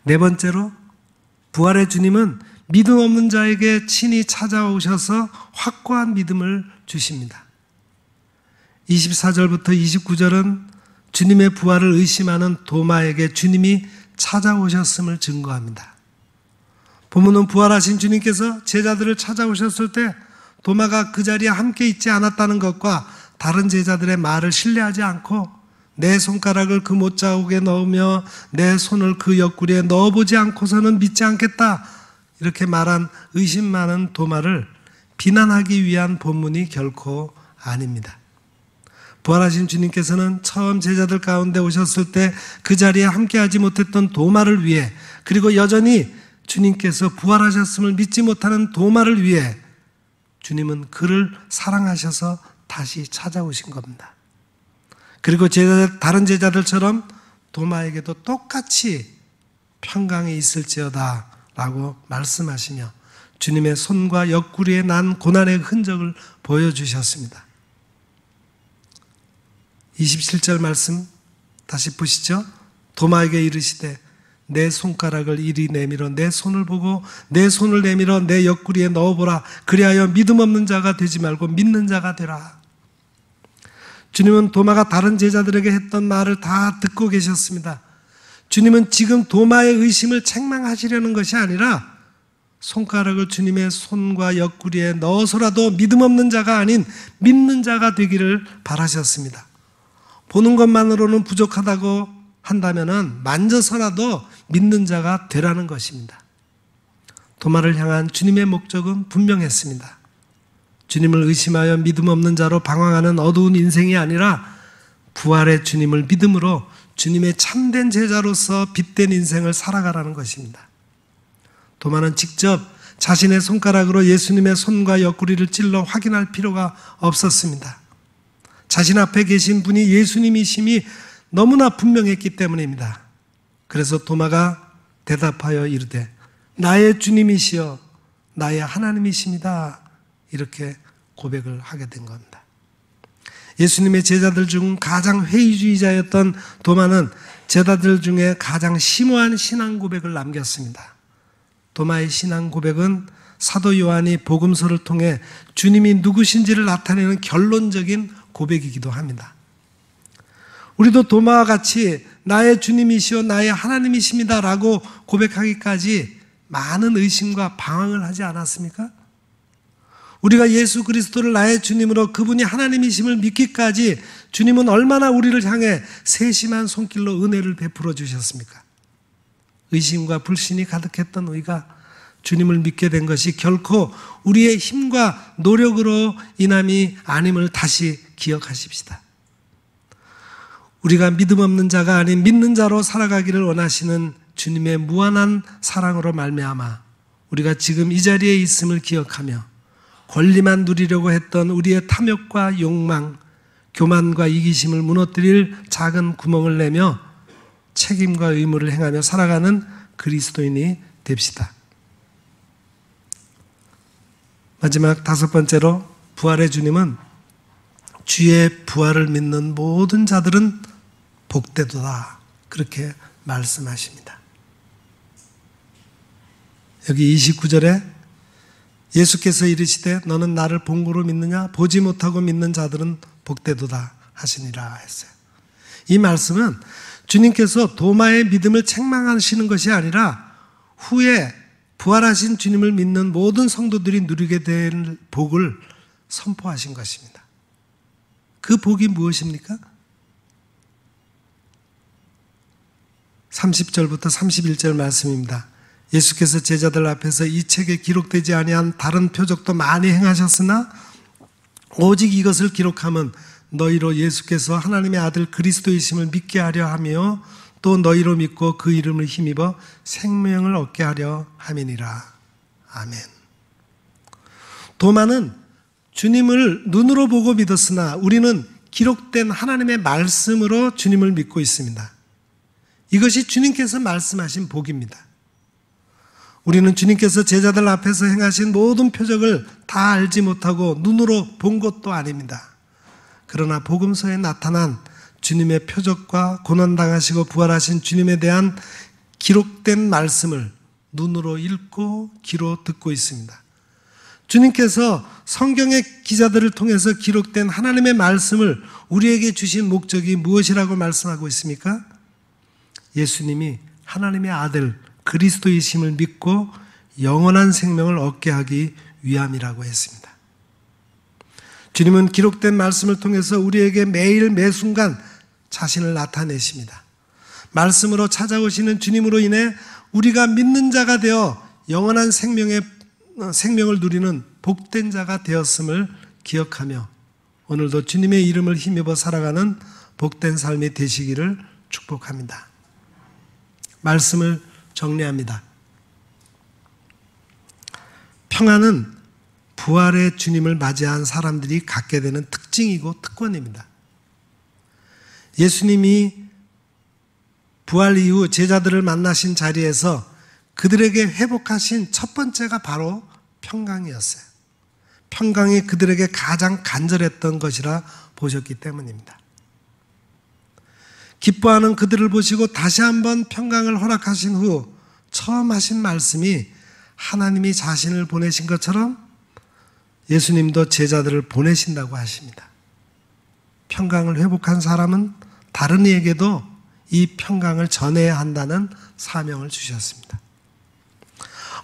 네 번째로, 부활의 주님은 믿음 없는 자에게 친히 찾아오셔서 확고한 믿음을 주십니다. 24절부터 29절은 주님의 부활을 의심하는 도마에게 주님이 찾아오셨음을 증거합니다. 본문은 부활하신 주님께서 제자들을 찾아오셨을 때 도마가 그 자리에 함께 있지 않았다는 것과 다른 제자들의 말을 신뢰하지 않고 내 손가락을 그 못자국에 넣으며 내 손을 그 옆구리에 넣어보지 않고서는 믿지 않겠다, 이렇게 말한 의심 많은 도마를 비난하기 위한 본문이 결코 아닙니다. 부활하신 주님께서는 처음 제자들 가운데 오셨을 때 그 자리에 함께하지 못했던 도마를 위해, 그리고 여전히 주님께서 부활하셨음을 믿지 못하는 도마를 위해 주님은 그를 사랑하셔서 다시 찾아오신 겁니다. 그리고 다른 제자들처럼 도마에게도 똑같이 평강이 있을지어다 라고 말씀하시며 주님의 손과 옆구리에 난 고난의 흔적을 보여주셨습니다. 27절 말씀 다시 보시죠. 도마에게 이르시되 내 손가락을 이리 내밀어 내 손을 보고 내 손을 내밀어 내 옆구리에 넣어보라. 그리하여 믿음 없는 자가 되지 말고 믿는 자가 되라. 주님은 도마가 다른 제자들에게 했던 말을 다 듣고 계셨습니다. 주님은 지금 도마의 의심을 책망하시려는 것이 아니라 손가락을 주님의 손과 옆구리에 넣어서라도 믿음 없는 자가 아닌 믿는 자가 되기를 바라셨습니다. 보는 것만으로는 부족하다고 한다면 만져서라도 믿는 자가 되라는 것입니다. 도마를 향한 주님의 목적은 분명했습니다. 주님을 의심하여 믿음 없는 자로 방황하는 어두운 인생이 아니라 부활의 주님을 믿음으로 주님의 참된 제자로서 빛된 인생을 살아가라는 것입니다. 도마는 직접 자신의 손가락으로 예수님의 손과 옆구리를 찔러 확인할 필요가 없었습니다. 자신 앞에 계신 분이 예수님이심이 너무나 분명했기 때문입니다. 그래서 도마가 대답하여 이르되 나의 주님이시여 나의 하나님이십니다, 이렇게 고백을 하게 된 겁니다. 예수님의 제자들 중 가장 회의주의자였던 도마는 제자들 중에 가장 심오한 신앙 고백을 남겼습니다. 도마의 신앙 고백은 사도 요한이 복음서를 통해 주님이 누구신지를 나타내는 결론적인 고백이기도 합니다. 우리도 도마와 같이 나의 주님이시오 나의 하나님이십니다 라고 고백하기까지 많은 의심과 방황을 하지 않았습니까? 우리가 예수 그리스도를 나의 주님으로 그분이 하나님이심을 믿기까지 주님은 얼마나 우리를 향해 세심한 손길로 은혜를 베풀어 주셨습니까? 의심과 불신이 가득했던 우리가 주님을 믿게 된 것이 결코 우리의 힘과 노력으로 인함이 아님을 다시 기억하십시다. 우리가 믿음 없는 자가 아닌 믿는 자로 살아가기를 원하시는 주님의 무한한 사랑으로 말미암아 우리가 지금 이 자리에 있음을 기억하며 권리만 누리려고 했던 우리의 탐욕과 욕망, 교만과 이기심을 무너뜨릴 작은 구멍을 내며 책임과 의무를 행하며 살아가는 그리스도인이 됩시다. 마지막 다섯 번째로, 부활의 주님은 주의 부활을 믿는 모든 자들은 복되도다. 그렇게 말씀하십니다. 여기 29절에 예수께서 이르시되 너는 나를 본고로 믿느냐? 보지 못하고 믿는 자들은 복되도다 하시니라 했어요. 이 말씀은 주님께서 도마의 믿음을 책망하시는 것이 아니라 후에 부활하신 주님을 믿는 모든 성도들이 누리게 될 복을 선포하신 것입니다. 그 복이 무엇입니까? 30절부터 31절 말씀입니다. 예수께서 제자들 앞에서 이 책에 기록되지 아니한 다른 표적도 많이 행하셨으나 오직 이것을 기록하면 너희로 예수께서 하나님의 아들 그리스도이심을 믿게 하려 하며 또 너희로 믿고 그 이름을 힘입어 생명을 얻게 하려 함이니라. 아멘. 도마는 주님을 눈으로 보고 믿었으나 우리는 기록된 하나님의 말씀으로 주님을 믿고 있습니다. 이것이 주님께서 말씀하신 복입니다. 우리는 주님께서 제자들 앞에서 행하신 모든 표적을 다 알지 못하고 눈으로 본 것도 아닙니다. 그러나 복음서에 나타난 주님의 표적과 고난당하시고 부활하신 주님에 대한 기록된 말씀을 눈으로 읽고 귀로 듣고 있습니다. 주님께서 성경의 기자들을 통해서 기록된 하나님의 말씀을 우리에게 주신 목적이 무엇이라고 말씀하고 있습니까? 예수님이 하나님의 아들 그리스도이심을 믿고 영원한 생명을 얻게 하기 위함이라고 했습니다. 주님은 기록된 말씀을 통해서 우리에게 매일 매순간 자신을 나타내십니다. 말씀으로 찾아오시는 주님으로 인해 우리가 믿는 자가 되어 영원한 생명을 누리는 복된 자가 되었음을 기억하며 오늘도 주님의 이름을 힘입어 살아가는 복된 삶이 되시기를 축복합니다. 말씀을 정리합니다. 평안은 부활의 주님을 맞이한 사람들이 갖게 되는 특징이고 특권입니다. 예수님이 부활 이후 제자들을 만나신 자리에서 그들에게 회복하신 첫 번째가 바로 평강이었어요. 평강이 그들에게 가장 간절했던 것이라 보셨기 때문입니다. 기뻐하는 그들을 보시고 다시 한번 평강을 허락하신 후 처음 하신 말씀이 하나님이 자신을 보내신 것처럼 예수님도 제자들을 보내신다고 하십니다. 평강을 회복한 사람은 다른 이에게도 이 평강을 전해야 한다는 사명을 주셨습니다.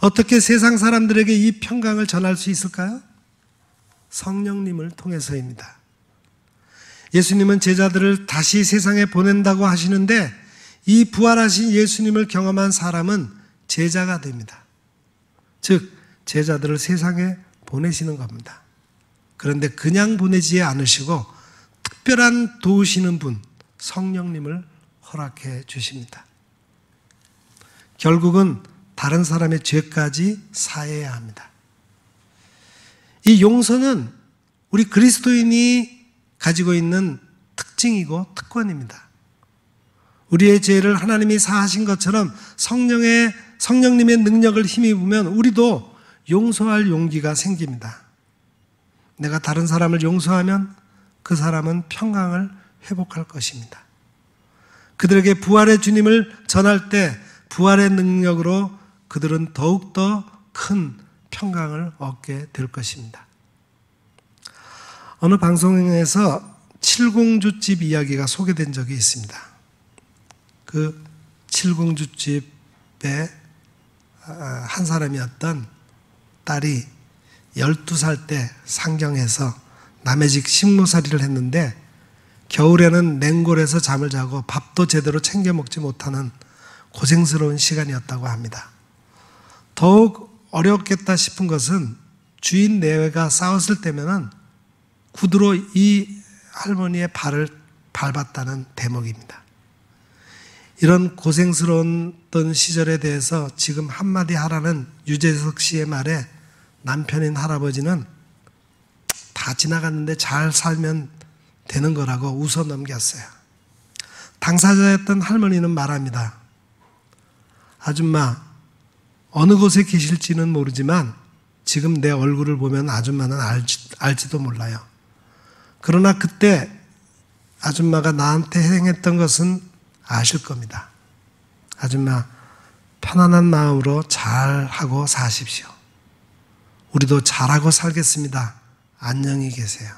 어떻게 세상 사람들에게 이 평강을 전할 수 있을까요? 성령님을 통해서입니다. 예수님은 제자들을 다시 세상에 보낸다고 하시는데 이 부활하신 예수님을 경험한 사람은 제자가 됩니다. 즉 제자들을 세상에 보내시는 겁니다. 그런데 그냥 보내지 않으시고 특별한 도우시는 분 성령님을 허락해 주십니다. 결국은 다른 사람의 죄까지 사해야 합니다. 이 용서는 우리 그리스도인이 가지고 있는 특징이고 특권입니다. 우리의 죄를 하나님이 사하신 것처럼 성령님의 능력을 힘입으면 우리도 용서할 용기가 생깁니다. 내가 다른 사람을 용서하면 그 사람은 평강을 회복할 것입니다. 그들에게 부활의 주님을 전할 때 부활의 능력으로 그들은 더욱더 큰 평강을 얻게 될 것입니다. 어느 방송에서 칠공주집 이야기가 소개된 적이 있습니다. 그 칠공주집에 한 사람이었던 딸이 12살 때 상경해서 남의 집 식모살이를 했는데 겨울에는 냉골에서 잠을 자고 밥도 제대로 챙겨 먹지 못하는 고생스러운 시간이었다고 합니다. 더욱 어렵겠다 싶은 것은 주인 내외가 싸웠을 때면은 구두로 이 할머니의 발을 밟았다는 대목입니다. 이런 고생스러웠던 시절에 대해서 지금 한마디 하라는 유재석 씨의 말에 남편인 할아버지는 다 지나갔는데 잘 살면 되는 거라고 웃어 넘겼어요. 당사자였던 할머니는 말합니다. 아줌마, 어느 곳에 계실지는 모르지만 지금 내 얼굴을 보면 아줌마는 알지도 몰라요. 그러나 그때 아줌마가 나한테 행했던 것은 아실 겁니다. 아줌마, 편안한 마음으로 잘하고 사십시오. 우리도 잘하고 살겠습니다. 안녕히 계세요.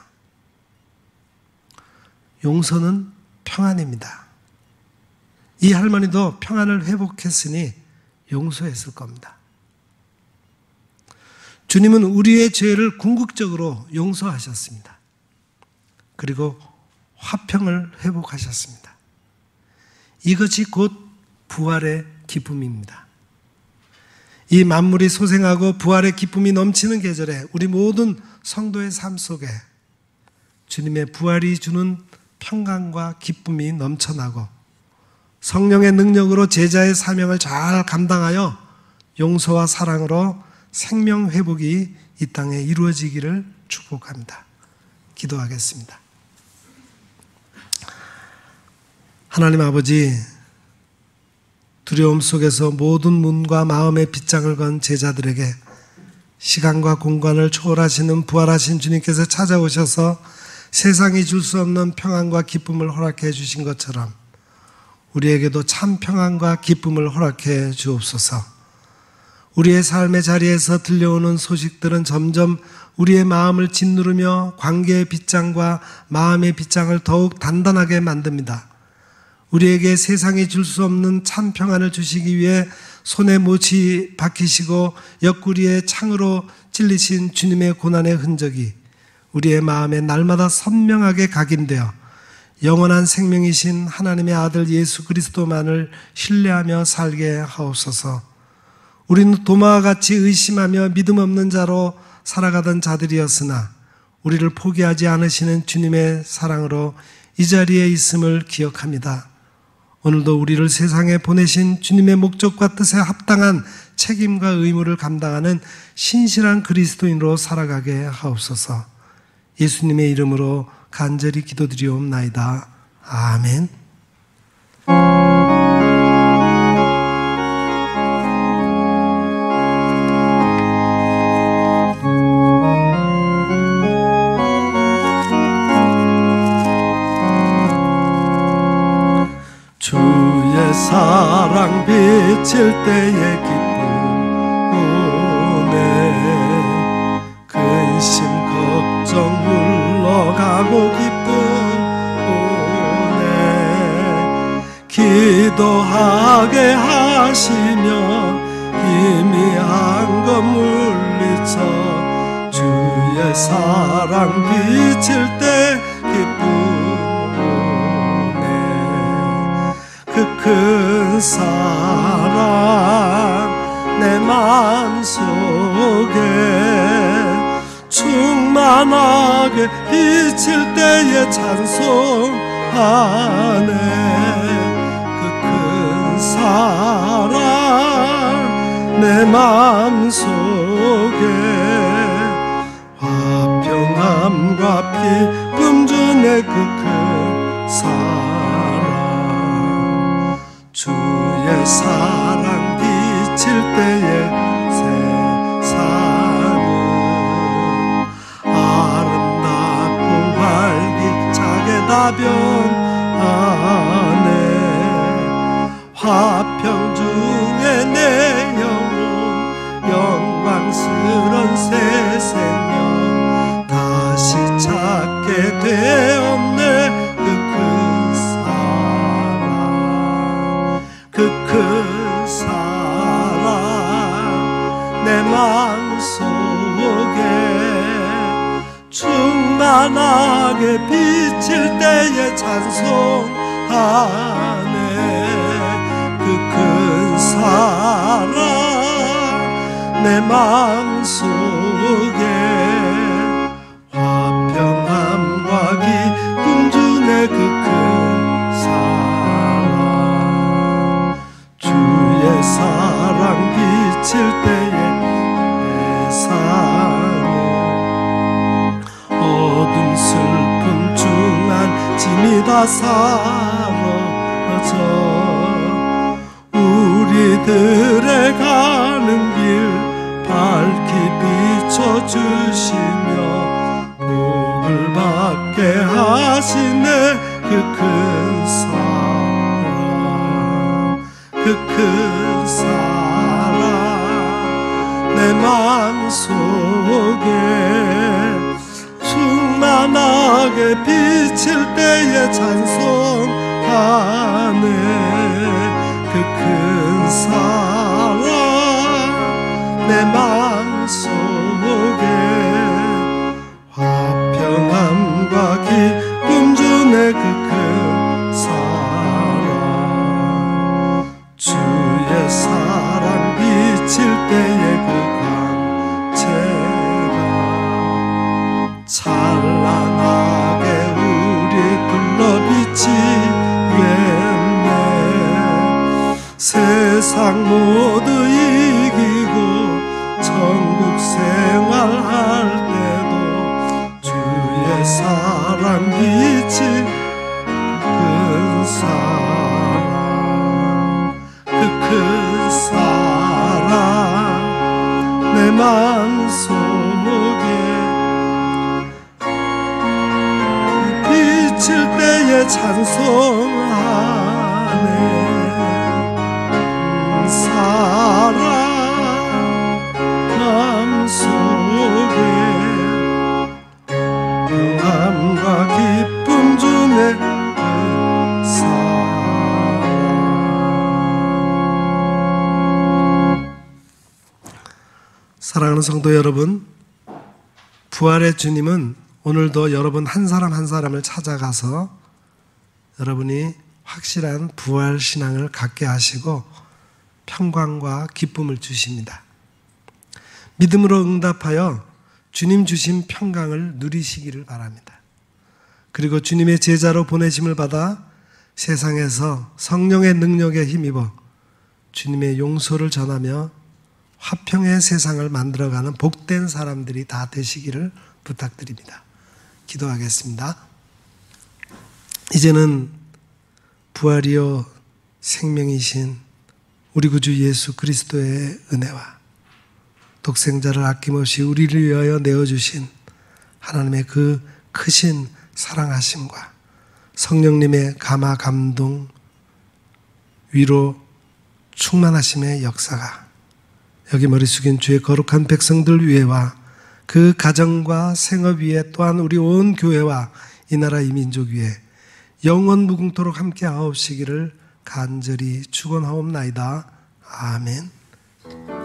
용서는 평안입니다. 이 할머니도 평안을 회복했으니 용서했을 겁니다. 주님은 우리의 죄를 궁극적으로 용서하셨습니다. 그리고 화평을 회복하셨습니다. 이것이 곧 부활의 기쁨입니다. 이 만물이 소생하고 부활의 기쁨이 넘치는 계절에 우리 모든 성도의 삶 속에 주님의 부활이 주는 평강과 기쁨이 넘쳐나고 성령의 능력으로 제자의 사명을 잘 감당하여 용서와 사랑으로 생명 회복이 이 땅에 이루어지기를 축복합니다. 기도하겠습니다. 하나님 아버지, 두려움 속에서 모든 눈과 마음의 빗장을 건 제자들에게 시간과 공간을 초월하시는 부활하신 주님께서 찾아오셔서 세상이 줄 수 없는 평안과 기쁨을 허락해 주신 것처럼 우리에게도 참 평안과 기쁨을 허락해 주옵소서. 우리의 삶의 자리에서 들려오는 소식들은 점점 우리의 마음을 짓누르며 관계의 빗장과 마음의 빗장을 더욱 단단하게 만듭니다. 우리에게 세상이 줄 수 없는 참 평안을 주시기 위해 손에 못이 박히시고 옆구리에 창으로 찔리신 주님의 고난의 흔적이 우리의 마음에 날마다 선명하게 각인되어 영원한 생명이신 하나님의 아들 예수 그리스도만을 신뢰하며 살게 하옵소서. 우리는 도마와 같이 의심하며 믿음 없는 자로 살아가던 자들이었으나 우리를 포기하지 않으시는 주님의 사랑으로 이 자리에 있음을 기억합니다. 오늘도 우리를 세상에 보내신 주님의 목적과 뜻에 합당한 책임과 의무를 감당하는 신실한 그리스도인으로 살아가게 하옵소서. 예수님의 이름으로 간절히 기도드리옵나이다. 아멘. 주의 사랑 비칠 때의 기쁨 오네 근심 걱정 물러가고 기쁨 오네 기도하게 하시며 희미한 것 물리쳐 주의 사랑 비칠 때 기쁨 큰 사랑 내 마음속에 충만하게 비칠 때에 찬송하네 그 큰 사랑 내 마음속에 화평함과 기쁨 주네 그 큰 사랑 주의 사랑 비칠 때에 세상은 아름답고 활기차게 다변하네 화평 중에 내 영혼 영광스런 새 생명 다시 찾게 되었네 그 큰 사랑 내 마음속에 충만하게 비칠 때에 찬송하네 그 큰 사랑 내 마음속에 화평함과 기쁨 주네 그 큰 사랑 주의 사랑 비칠 때에 세상은 어둠 슬픔 중한 짐이 다 사라져 우리들의 가는 길 밝히 비춰주시며 복을 받게 하시네 그 큰 사랑 그 큰 사랑 내 마음속에 충만하게 비칠 때에 찬송하네 그 큰 사랑 내 마음속에 화평함과 기쁨 주네 그 큰 사랑 주의 사랑 비칠 때에 그 광채가 찬란하게 우리 둘러 비치겠네 세상 모두 이기고 천국 생활할 때도 주의 사랑 비친 그 큰 사랑 그 큰 사랑 내 마음속에 비칠 때에 찬송하네 사랑 마음속에 평안과 기쁨 주네 그 사랑. 사랑하는 성도 여러분, 부활의 주님은 오늘도 여러분 한 사람 한 사람을 찾아가서 여러분이 확실한 부활 신앙을 갖게 하시고 평강과 기쁨을 주십니다. 믿음으로 응답하여 주님 주신 평강을 누리시기를 바랍니다. 그리고 주님의 제자로 보내심을 받아 세상에서 성령의 능력에 힘입어 주님의 용서를 전하며 화평의 세상을 만들어가는 복된 사람들이 다 되시기를 부탁드립니다. 기도하겠습니다. 이제는 부활이요 생명이신 우리 구주 예수 그리스도의 은혜와 독생자를 아낌없이 우리를 위하여 내어주신 하나님의 그 크신 사랑하심과 성령님의 감화 감동 위로 충만하심의 역사가 여기 머리 숙인 주의 거룩한 백성들 위에와 그 가정과 생업 위에 또한 우리 온 교회와 이 나라 이 민족 위에 영원 무궁토록 함께 하옵시기를 간절히 축원하옵나이다. 아멘.